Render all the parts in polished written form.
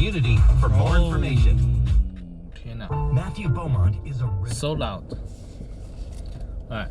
community for more information. Matthew Beaumont is a so loud. Alright.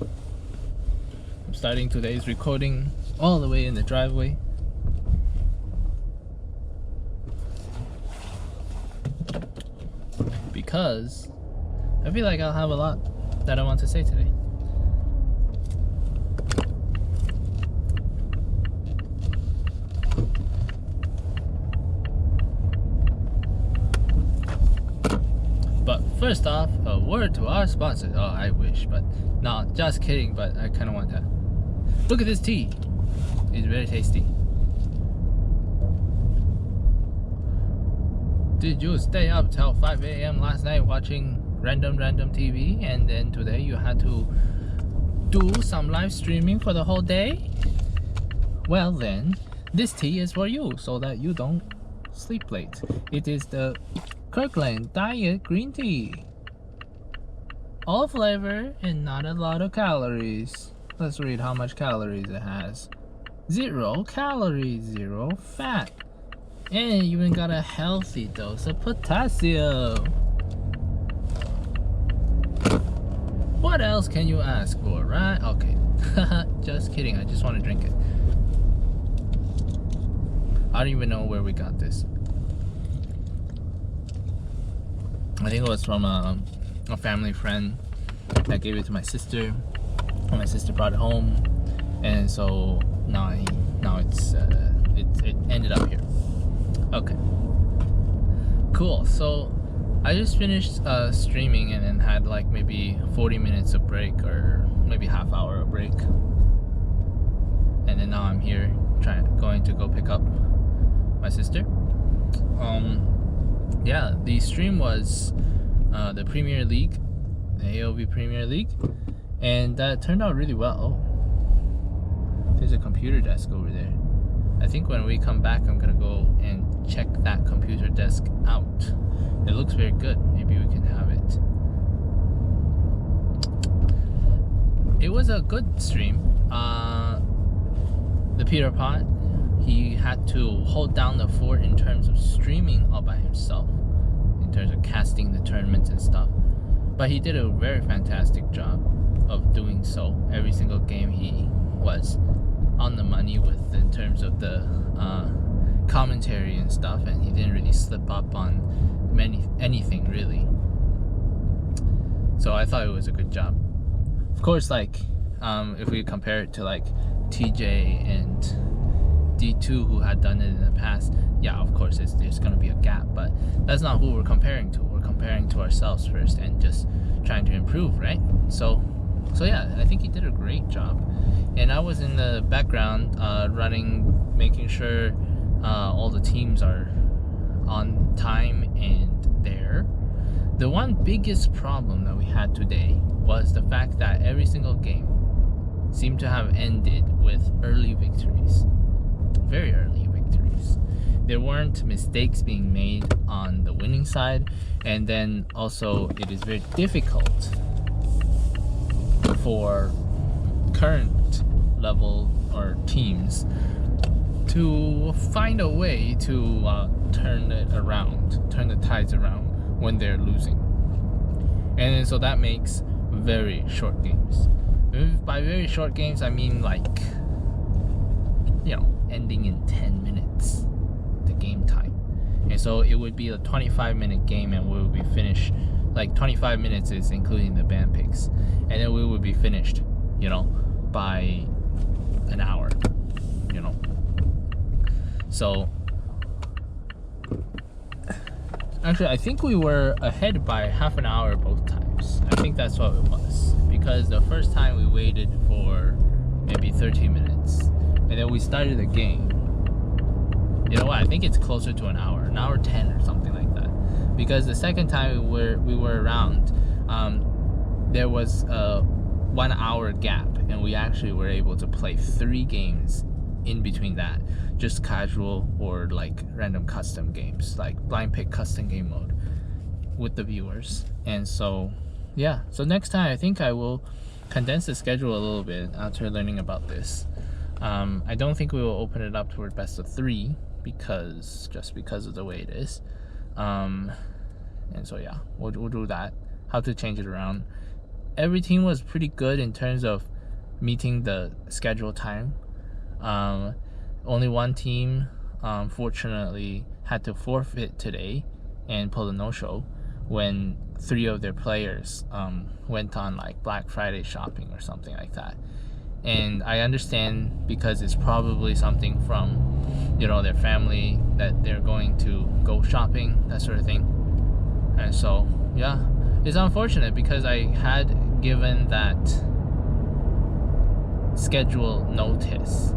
I'm starting today's recording all the way in the driveway. Because I feel like I'll have a lot that I want to say today. But first off, a word to our sponsors. Oh, I wish, but no, just kidding, but I kind of want to. Look at this tea. It's very tasty. Did you stay up till 5 a.m. last night watching random TV, and then today you had to do some live streaming for the whole day? Well then, this tea is for you so that you don't sleep late. It is the Kirkland Diet Green Tea. All flavor and not a lot of calories. Let's read how much calories it has. 0 calories, 0 fat. And it even got a healthy dose of potassium. What else can you ask for, right? Okay. Just kidding, I just want to drink it. I don't even know where we got this. I think it was from a family friend that gave it to my sister, and my sister brought it home, and so now it ended up here. Okay, cool. So I just finished streaming and then had like maybe 40 minutes of break, or maybe half hour of break, and then now I'm here going to go pick up my sister. Yeah, the stream was the Premier League, the AOV Premier League, and that turned out really well. There's a computer desk over there. I think when we come back, I'm gonna go and check that computer desk out. It looks very good. Maybe we can have it. It was a good stream. The Peter Pot, he had to hold down the fort in terms of streaming all by himself, in terms of casting the tournaments and stuff. But he did a very fantastic job of doing so. Every single game he was on the money with, in terms of the commentary and stuff, and he didn't really slip up on anything really. So I thought it was a good job. Of course, like if we compare it to like TJ and D2 who had done it in the past, yeah, of course there's gonna be a gap, but that's not who we're comparing to. We're comparing to ourselves first and just trying to improve, right? So yeah, I think he did a great job, and I was in the background running, making sure all the teams are on time and there. The one biggest problem that we had today was the fact that every single game seemed to have ended with early victories. Very early victories. There weren't mistakes being made on the winning side, and then also it is very difficult for current level or teams to find a way to turn the tides around when they're losing. And so that makes very short games. By very short games, I mean like, ending in 10 minutes, the game time. And so it would be a 25-minute game, and we would be finished, like 25 minutes is including the band picks, and then we would be finished, by an hour, So actually, I think we were ahead by half an hour both times. I think that's what it was, because the first time we waited for maybe 13 minutes, and then we started the game. You know what? I think it's closer to an hour 10 or something like that. Because the second time we were around, there was a 1 hour gap, and we actually were able to play 3 games in between that, just casual or like random custom games, like blind pick custom game mode with the viewers. And so yeah, so next time I think I will condense the schedule a little bit after learning about this. I don't think we will open it up toward best of 3 because of the way it is. And so yeah, we'll do that. How to change it around. Every team was pretty good in terms of meeting the scheduled time. Only one team fortunately had to forfeit today and pull a no-show when 3 of their players went on like Black Friday shopping or something like that. And I understand, because it's probably something from, you know, their family that they're going to go shopping, that sort of thing. And so yeah, it's unfortunate because I had given that schedule notice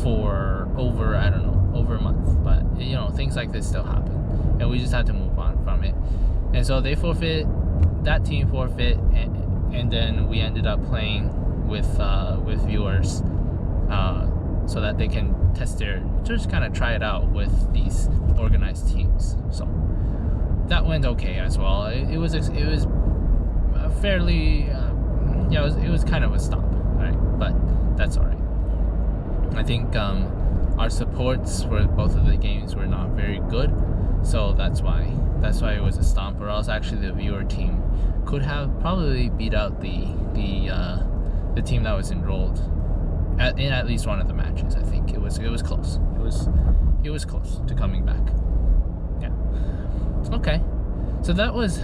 for over a month, but you know, things like this still happen, and we just had to move on from it. And so they forfeit, that team forfeit, and then we ended up playing with viewers so that they can just kind of try it out with these organized teams. So that went okay as well. It was fairly it was kind of a stomp, right? But that's all right. I think our supports for both of the games were not very good, so that's why it was a stomp. Or else actually the viewer team could have probably beat out the team that was enrolled in at least one of the matches. I think it was close. It was close to coming back. Yeah. Okay. So that was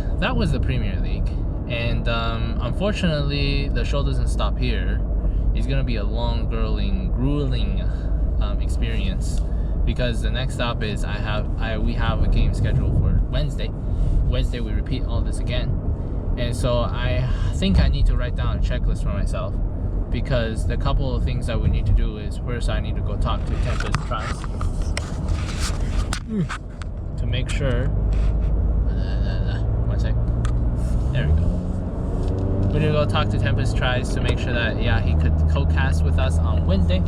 the Premier League, and unfortunately the show doesn't stop here. It's gonna be a long, grueling experience, because the next stop is we have a game scheduled for Wednesday. Wednesday we repeat all this again, and so I think I need to write down a checklist for myself, because the couple of things that we need to do is, first I need to go talk to Tempest Trice to make sure. One sec. There we go. We're gonna go talk to Tempest Trice to make sure that he could co-cast with us on Wednesday.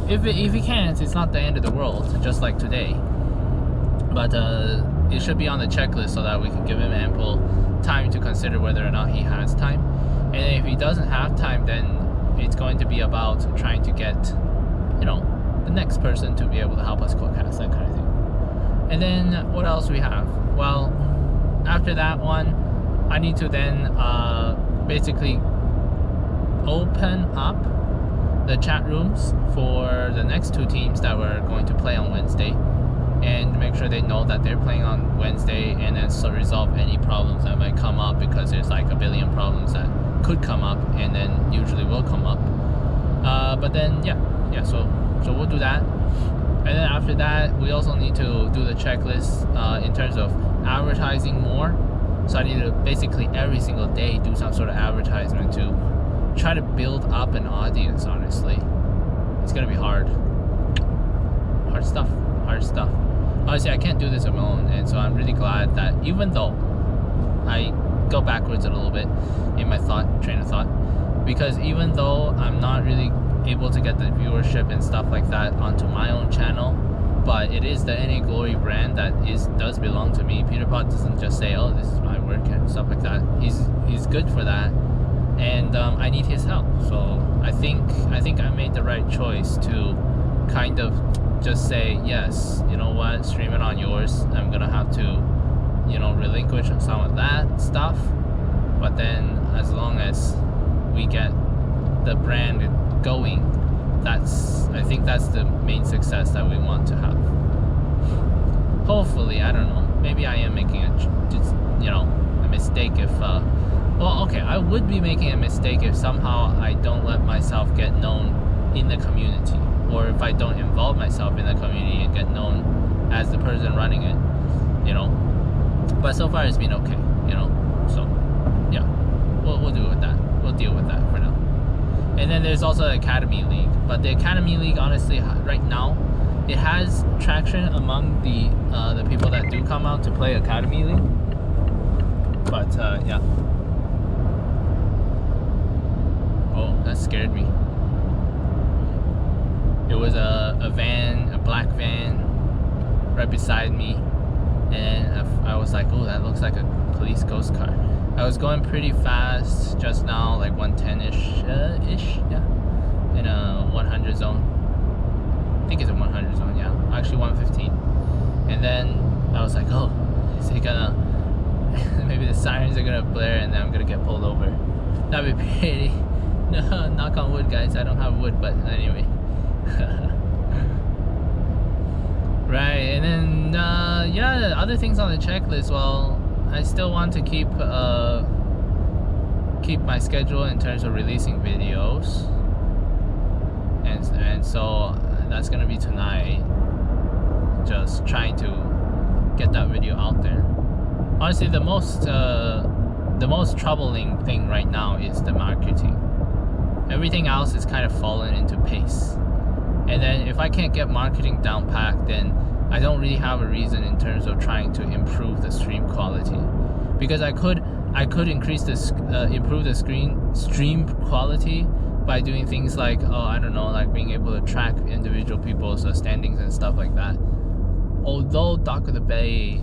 If he can't, it's not the end of the world, just like today. But it should be on the checklist so that we can give him ample time to consider whether or not he has time. And if he doesn't have time, then it's going to be about trying to get, the next person to be able to help us co-cast, that kind of thing. And then what else we have? Well, after that one, I need to then basically open up the chat rooms for the next 2 teams that we're going to play on Wednesday, and make sure they know that they're playing on Wednesday, and then so resolve any problems that might come up, because there's like a billion problems that could come up and then usually will come up. But then so we'll do that. And then after that, we also need to do the checklist in terms of advertising more. So I need to basically every single day do some sort of advertisement to try to build up an audience. Honestly, it's gonna be hard stuff. Honestly, I can't do this alone, and so I'm really glad that, even though I go backwards a little bit in my train of thought, because even though I'm not really able to get the viewership and stuff like that onto my own channel, but it is the NA Glory brand that does belong to me. Peter Pot doesn't just say, oh, this is my work and stuff like that. He's good for that, and I need his help. So I think I made the right choice to kind of just say, yes, you know what, stream it on yours. I'm gonna have to relinquish some of that stuff, but then as long as we get the brand going, I think that's the main success that we want to have. Hopefully, I don't know, maybe I am making a mistake if I would be making a mistake if somehow I don't let myself get known in the community, or if I don't involve myself in the community and get known as the person running it, but so far it's been okay, so yeah, we'll do with that. We'll deal with that for now. And then there's also the Academy League, but the Academy League, honestly, right now it has traction among the people that do come out to play Academy League, but yeah. Oh, that scared me. It was a black van right beside me, and I was like, oh, that looks like a police ghost car. I was going pretty fast just now, like 110-ish, yeah, in a 100 zone. I think it's a 100 zone, yeah. actually 1:15. And then I was like, oh, is it gonna maybe the sirens are gonna blare and then I'm gonna get pulled over. That'd be pretty. No, knock on wood, guys. I don't have wood, but anyway. Right, and then yeah, other things on the checklist. Well, I still want to keep my schedule in terms of releasing videos, and so that's gonna be tonight. Just trying to get that video out there. Honestly, the most troubling thing right now is the marketing. Everything else is kind of fallen into pace. And then if I can't get marketing down packed, then I don't really have a reason in terms of trying to improve the stream quality. Because I could increase this, improve the stream quality by doing things like, I don't know, like being able to track individual people's standings and stuff like that. Although Doc of the Bay,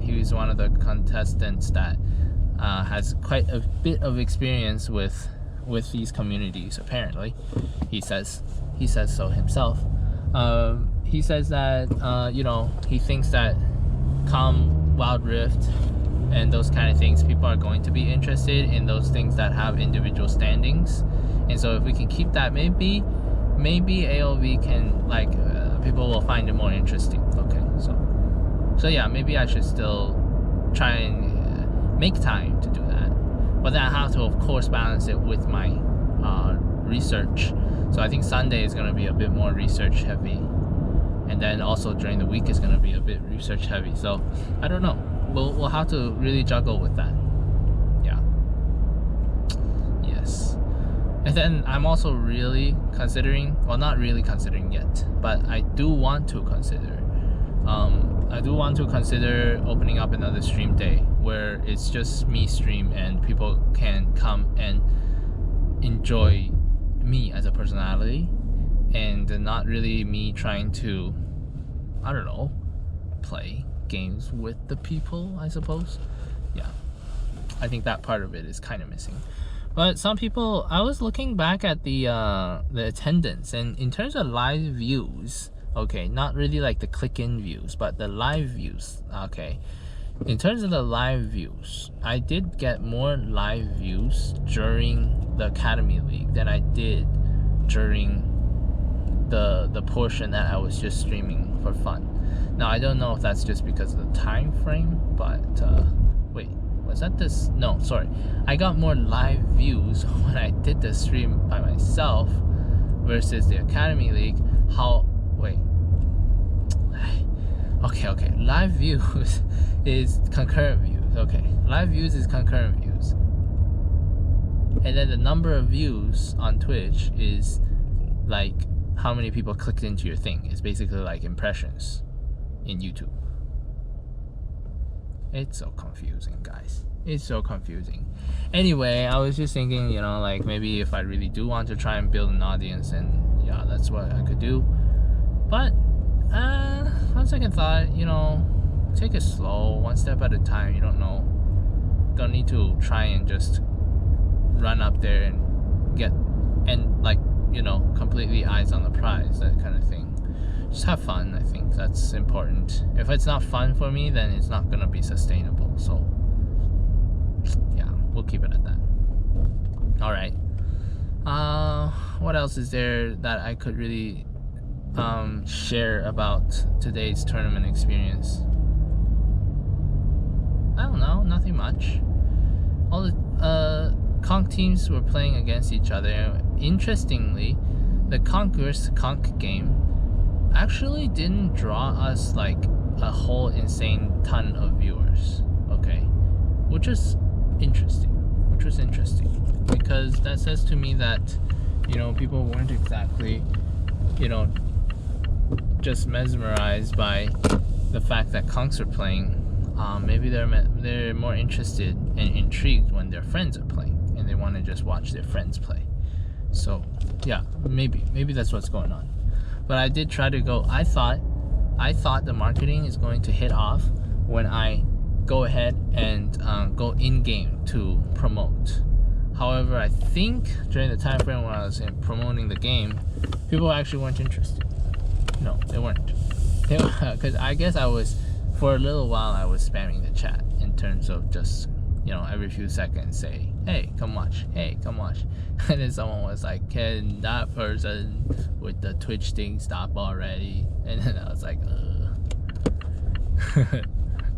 he was one of the contestants that has quite a bit of experience with these communities. Apparently, he says so himself. He says that he thinks that come Wild Rift and those kind of things, people are going to be interested in those things that have individual standings. And so if we can keep that, maybe AOV can, like, people will find it more interesting. Okay, so yeah, maybe I should still try and make time to do that, but then I have to, of course, balance it with my research. So I think Sunday is going to be a bit more research heavy, and then also during the week is going to be a bit research heavy. So I don't know, we'll have to really juggle with that. Yeah. Yes. And then I'm also really considering, well, not really considering yet, but I do want to consider opening up another stream day where it's just me stream and people can come and enjoy me as a personality, and not really me trying to, I don't know, play games with the people, I suppose. Yeah, I think that part of it is kind of missing. But some people, I was looking back at the attendance, and in terms of live views, okay, not really like the click-in views, but the live views, okay. In terms of the live views, I did get more live views during the Academy League than I did during the portion that I was just streaming for fun. Now, I don't know if that's just because of the time frame, but wait, was that this? No, sorry. I got more live views when I did the stream by myself versus the Academy League. Okay, live views is concurrent views. Okay, live views is concurrent views. And then the number of views on Twitch is like how many people clicked into your thing. It's basically like impressions in YouTube. It's so confusing, guys. It's so confusing. Anyway, I was just thinking, like maybe if I really do want to try and build an audience, and yeah, that's what I could do. But on second thought, take it slow, one step at a time. You don't know. Don't need to try and just run up there and get, and like, completely eyes on the prize, that kind of thing. Just have fun. I think that's important. If it's not fun for me, then it's not gonna be sustainable. So yeah, we'll keep it at that. All right. What else is there that I could really share about today's tournament experience? I don't know, nothing much. All the conch teams were playing against each other. Interestingly, the conch versus conch game actually didn't draw us like a whole insane ton of viewers, okay, which was interesting, because that says to me that people weren't exactly just mesmerized by the fact that conchs are playing. Maybe they're more interested and intrigued when their friends are playing, and they want to just watch their friends play. So yeah, maybe that's what's going on. But I did try to go. I thought the marketing is going to hit off when I go ahead and go in game to promote. However, I think during the time frame when I was promoting the game, people actually weren't interested. No, they weren't. Because I guess I was, for a little while, I was spamming the chat in terms of just, you know, every few seconds say, hey, come watch, hey, come watch. And then someone was like, can that person with the Twitch thing stop already? And then I was like,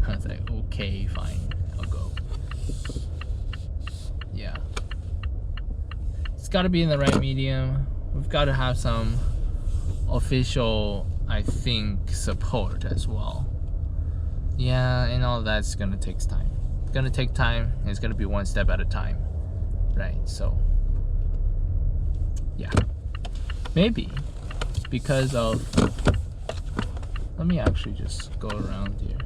I was like, okay, fine, I'll go. Yeah. It's got to be in the right medium. We've got to have some official, I think, support as well. Yeah, and all that's gonna take time. It's gonna take time, and it's gonna be one step at a time, right? So, yeah, maybe because of. Let me actually just go around here.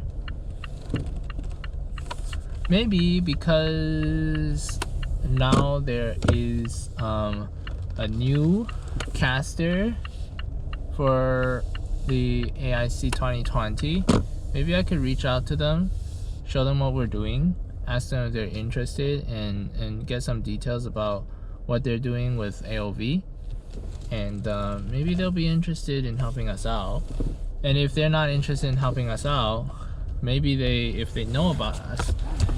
Maybe because now there is a new caster for the AIC 2020. Maybe I could reach out to them, show them what we're doing, ask them if they're interested, and get some details about what they're doing with AOV. And maybe they'll be interested in helping us out. And if they're not interested in helping us out, maybe if they know about us,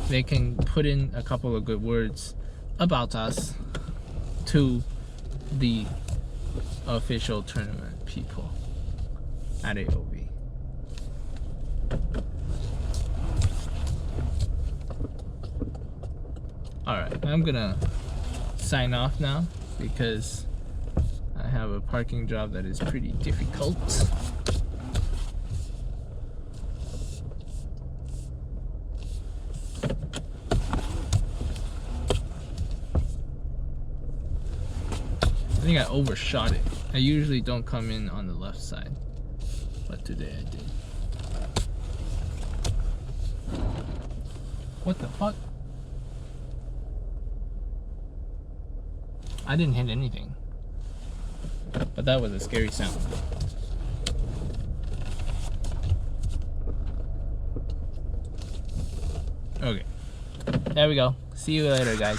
they can put in a couple of good words about us to the official tournament people at AOV. Alright, I'm gonna sign off now because I have a parking job that is pretty difficult. I think I overshot it. I usually don't come in on the left side, but today I did. What the fuck? I didn't hit anything, but that was a scary sound. Okay, there we go. See you later, guys.